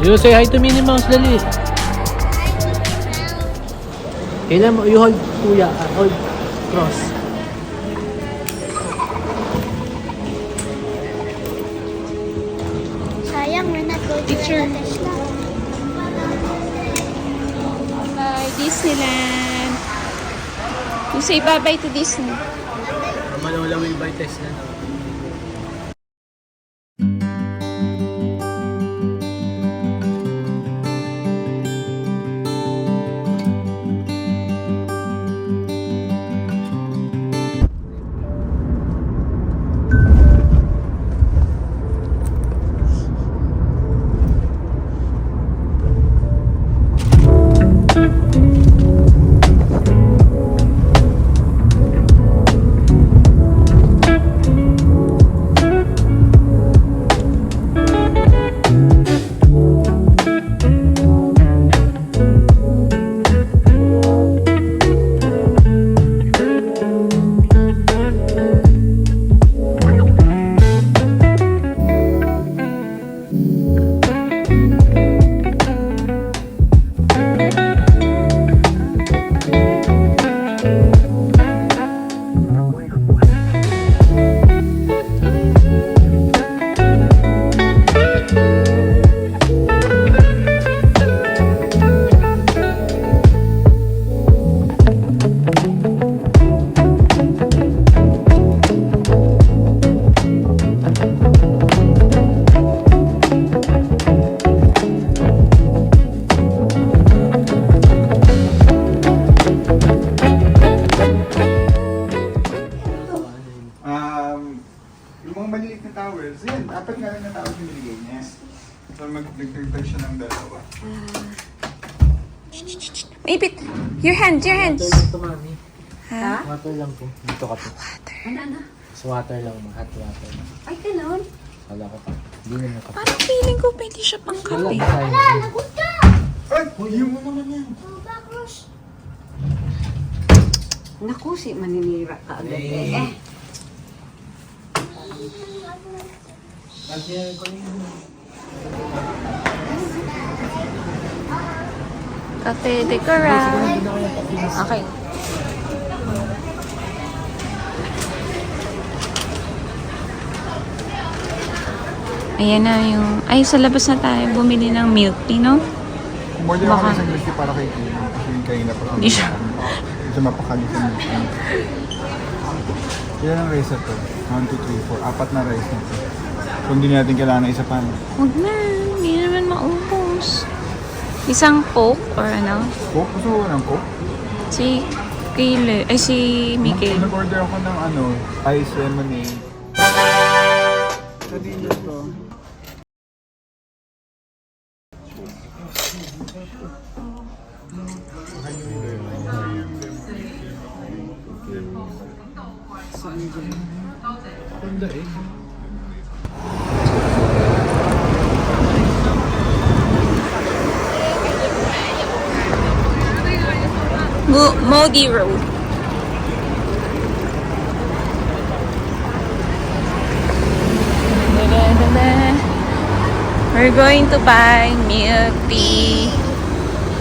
You say hi to Minnie Mouse, dali. Kailan mo, you hold, kuya, hold cross. Sayang, we're not going to Picture. Tesla. Bye, Disneyland. You say bye-bye to Disney. Malawala will buy test na. Yung mga maliit na towels, yan, apat nga lang na towels yung binigay niya. So nagtagtag siya ng dalawa. Ipit. Your hands. Water lang to, mami. Ha? Water lang po. Dito ka po. Water. So water lang, hot water. Ay, ganun. Wala ka pa. Hindi naman ka pa. Parang feeling ko pwede siya pang Wala kape. ka tayo. Nagunta! Ay! Yung mo naman yan! Oh, bakros. Naku, si maninira ka agad eh. Cafe de Coral. Okay. Ayan na yung... Ay, sa labas na tayo bumili ng milk tea, no? Umorder ako Baka- ng isang milky para kay Kim. Kasi yung kanina pa. Hindi siya. Kasi mapakalit yung milky. Kaya ang rice na to. 1, 2, 3, 4. Apat na rice na to. So hindi natin kailangan ng isa pa. Huwag na. Hindi naman maubos. Isang Coke or ano? Coke? Gusto ko ng Coke? Si Kyle. Ay, si Mickey. Nag-order ako ng ice lemonade. Sa dinner to. Honda eh. Modi Road. We're going to buy milk tea.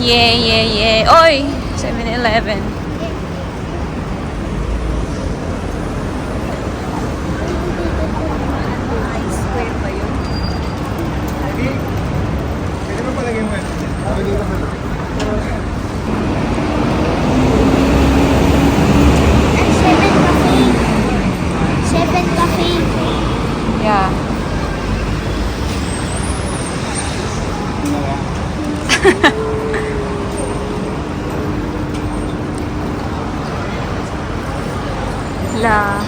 Yeah. Oy! 7-Eleven. Pwede mo palagay mo yan? Pwede mo palagay. And 7 coffee. 7 coffee. Yeah. La.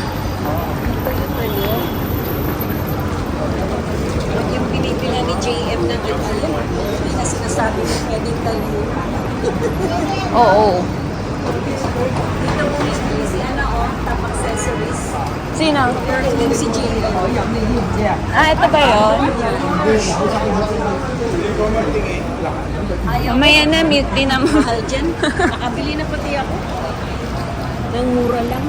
Yung binibila ni JM ng ano, hindi na sinasabi na pwedeng dalhin. Oo. Dito mo si ano, top accessories. Sino? Yung si JM. Ah, ito ba yun? Mamaya na, milk tea na mo. Mahal dyan. Nakabili na pati ako. Nang mura lang.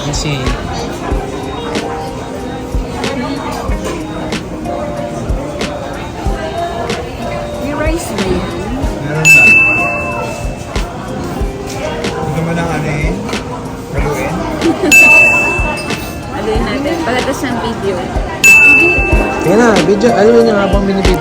Kasi, May rice ba yan? Meron na. Gusto mo ng ano eh? Haluin? Aluin natin. Pagkatas ng video. yan na, video, alam mo niya habang binibid.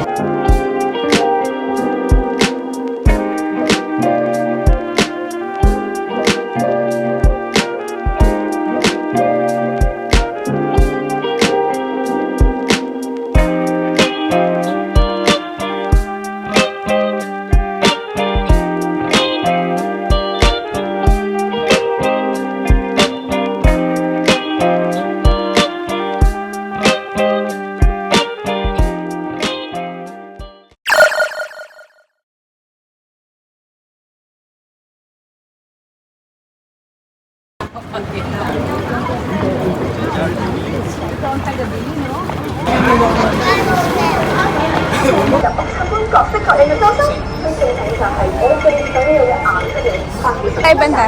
Kay banda.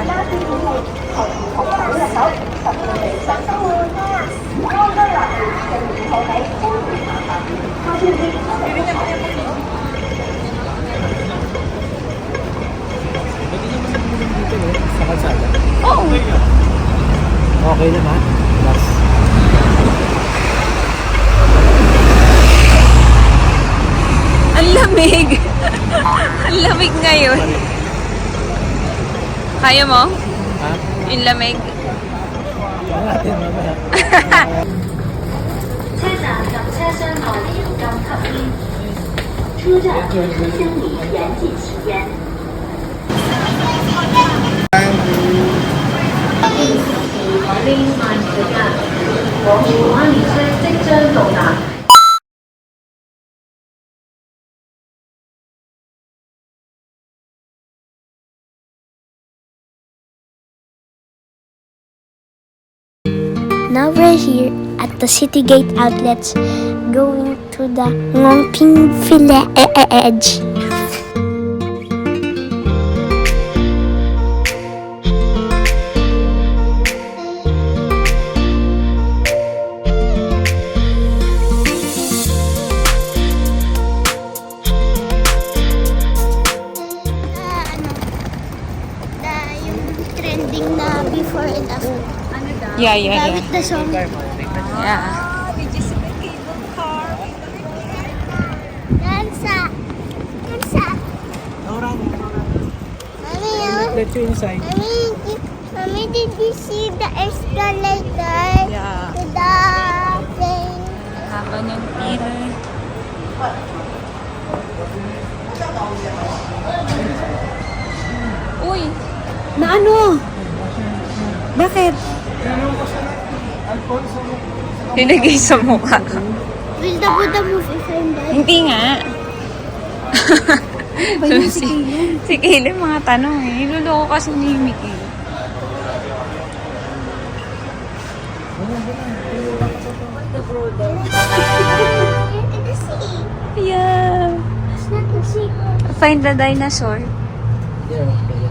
Sa kalsada. Oo. Okay naman. Relax. Ang lamig. Ang lamig ngayon. Kaya mo? Ha? Yung lamig. Tingnan natin mamaya. 车长等车身某紧张靠近，车站全车厢里严禁吸烟。Please mind the gap。我們玩列車即將到達。Now we're here at the City Gate outlets, going to the Ngongping Village. Yung trending na before and after. Yeah, yeah, With the song. Yeah. Did you see the cable car? Dansa. Dansa. Mommy, Let you inside. Mommy, did you see the escalator? Yeah. To the thing. Haba ng pila. Uy! Na ano? Bakit? Linagay sa mukha. Will the Buddha move if I'm dead? Hindi nga. Si Kaylin mga tanong eh. Niloloko kasi ni Mickey. In the sea. Yeah. It's not the sea. Find the dinosaur. Yeah, okay.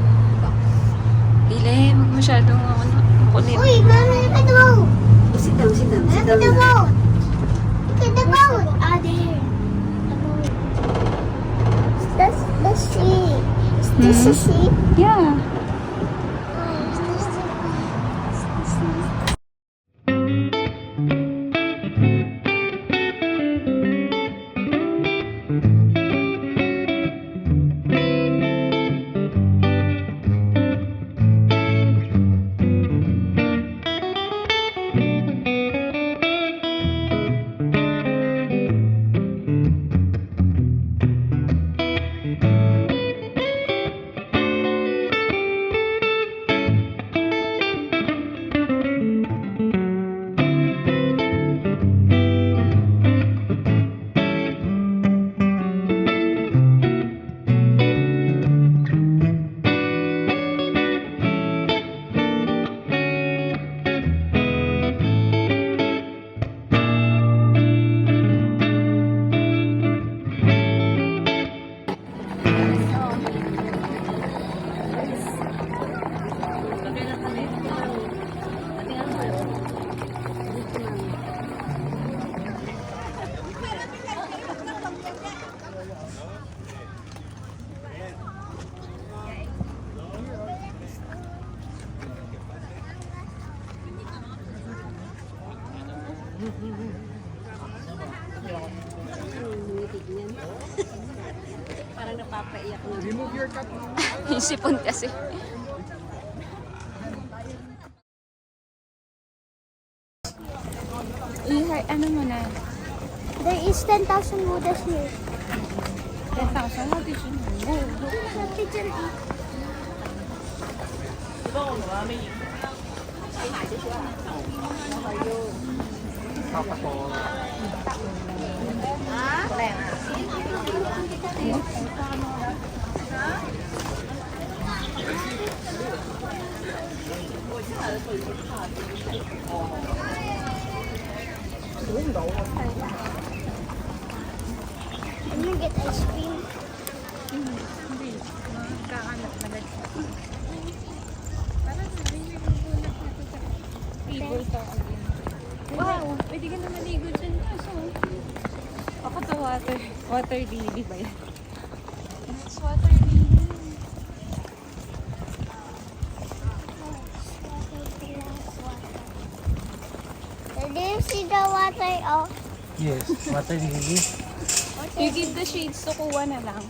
Pili, huwag masyadong kulit. Uy, Mommy, look at the boat. Sit down, sit down, sit Look at down. the boat. Look at the boat. Ah, there. The boat. That's the sea. Is this the sea? Yeah. Oh, is this the sea? Parang napapaiyak na. Remove your cup. Yung sipon kasi. Ano mo na? There is 10,000 Buddhas here. 10,000? What did you know? Picture it. I'm gonna get ice cream. Wow! Pwede ka na maligo dyan. Kaso, ako to water lily ba yan? It's water lily. Do you see the water? Oh, Yes, water lily. You give the shades to kuha na lang.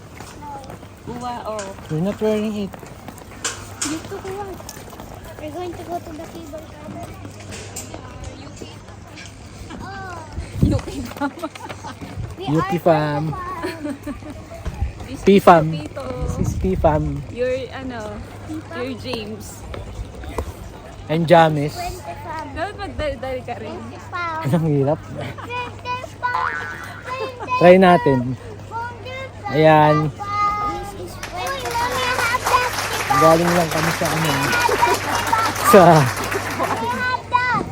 Kuha, oh. You're not wearing it. Give to kuha. we're going to go to the cable car. Oh, Yuki mama. we Yuki are fam. from the farm. This P-fam. is Pito. This is P-fam. You're, you're James. And Jamis. 20 fam. Dapat magdaldal ka rin. 20 fam. Anong hirap? 20 fam. 20 Try natin. fam. Ayan. This is 20 fam. Mommy, have that. Galing lang kami sa ano. Sa... Mommy, have that.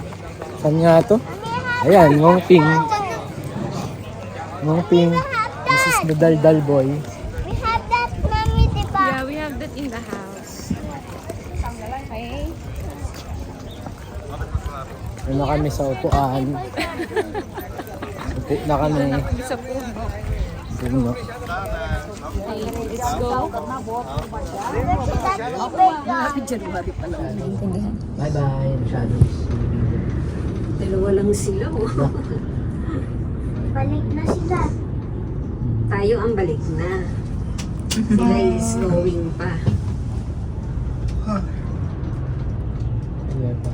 Saan nga to? Mommy, have Ayan, ngong ping. that. Ngong ping. This is the daldal boy. We have that, mommy, diba? Yeah, we have that in the house. Okay. Ano kami sa upuan. Upo na kami. Sa puno. Puno. Let's go. January pa lang. Bye-bye. Shadows. Dalawa lang sila. Oh. Balik na sila. Tayo ang balik na. Sila is going pa. Ayan pa.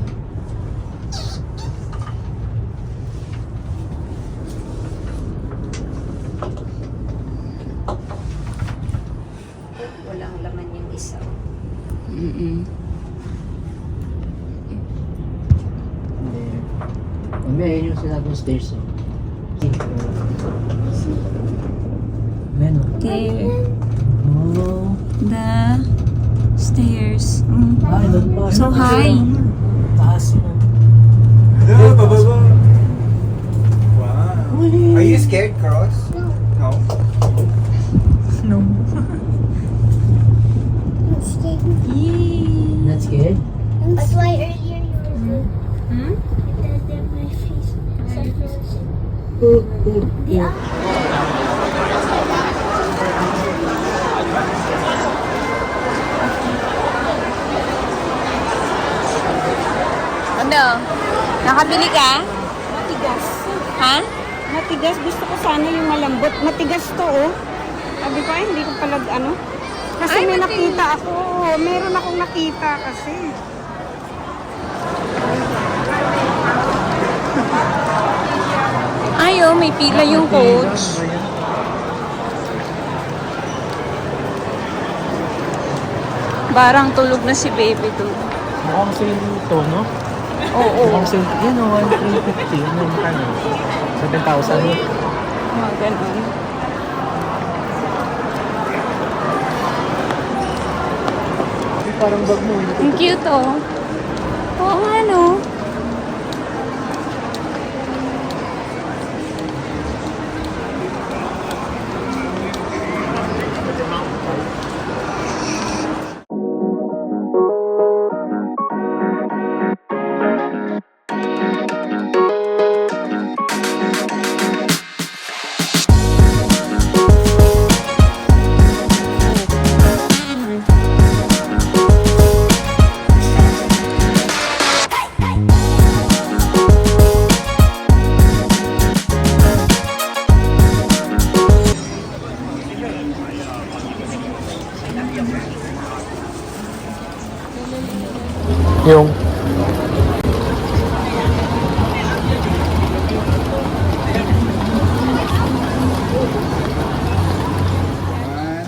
Walang laman yung isa. Hindi. Hindi, ayun yung sinabing stairs. Ayan o. Okay. Oh. The stairs. Ay, doon pa. So high. Taas mo. Yeah, bababa. Wow. Are you scared, Cross? No. I'm scared. Yay. Not scared? That's why earlier you were good. Hmm? Because they're my face. The Ano? Nakabili ka? Matigas. Ha? Matigas. Gusto ko sana yung malambot. Matigas to, oh. Sabi ko, ay, hindi ko pala, ano. Kasi Ay, may matigas. nakita ako. Meron akong nakita kasi. Ayo, may pila yung coach. Barang tulog na si baby doon. Mukhang sale ito, no? Oo. Mukhang sale. Yan o, 1,350. Ano yung kano? 7,000. Mga ganun. Parang bag mo. Ang cute, oh. Oo nga, no? Yung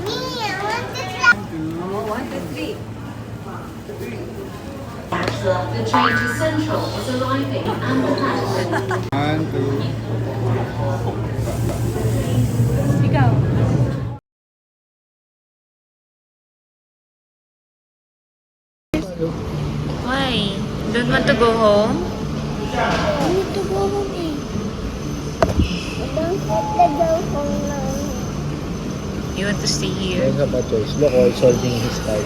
Me, I want to try. 1, 2, 3. The train to Central is arriving at the platform. 1, 2. Ikaw. Why? Don't want to go home? I need to go home. I don't want to go home now. You want to stay I here? have a choice. Look, all solving his card.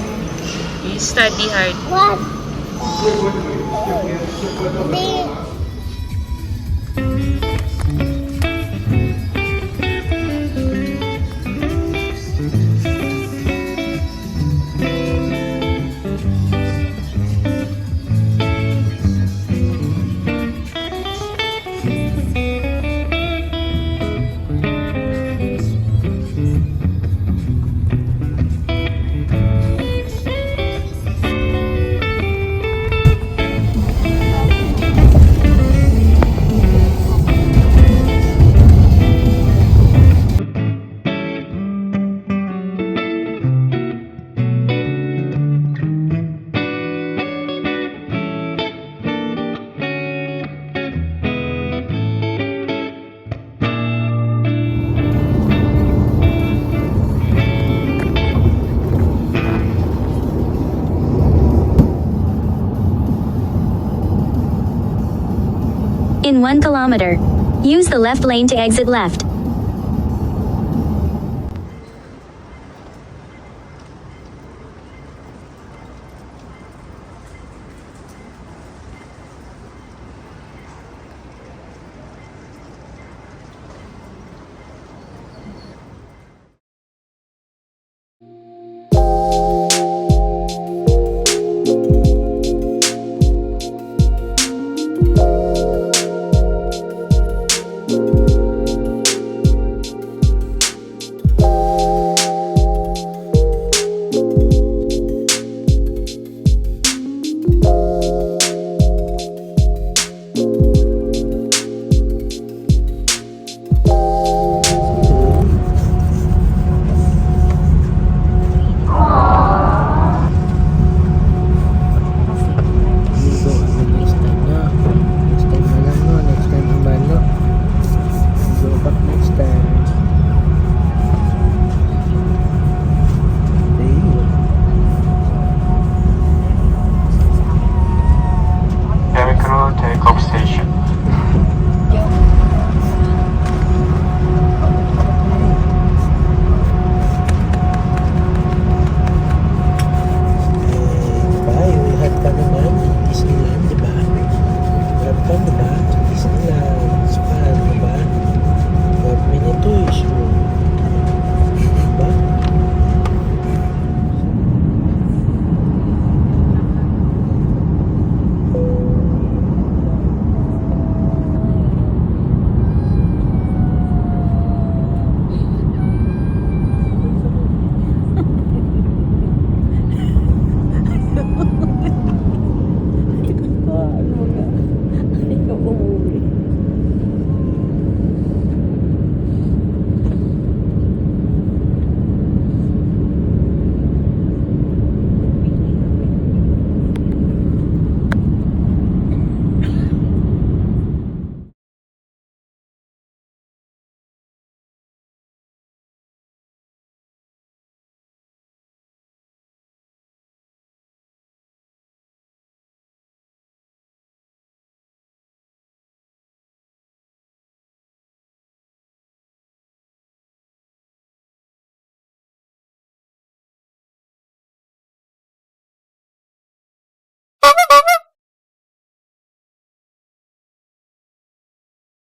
You study hard. What? They, In 1 kilometer, use the left lane to exit left.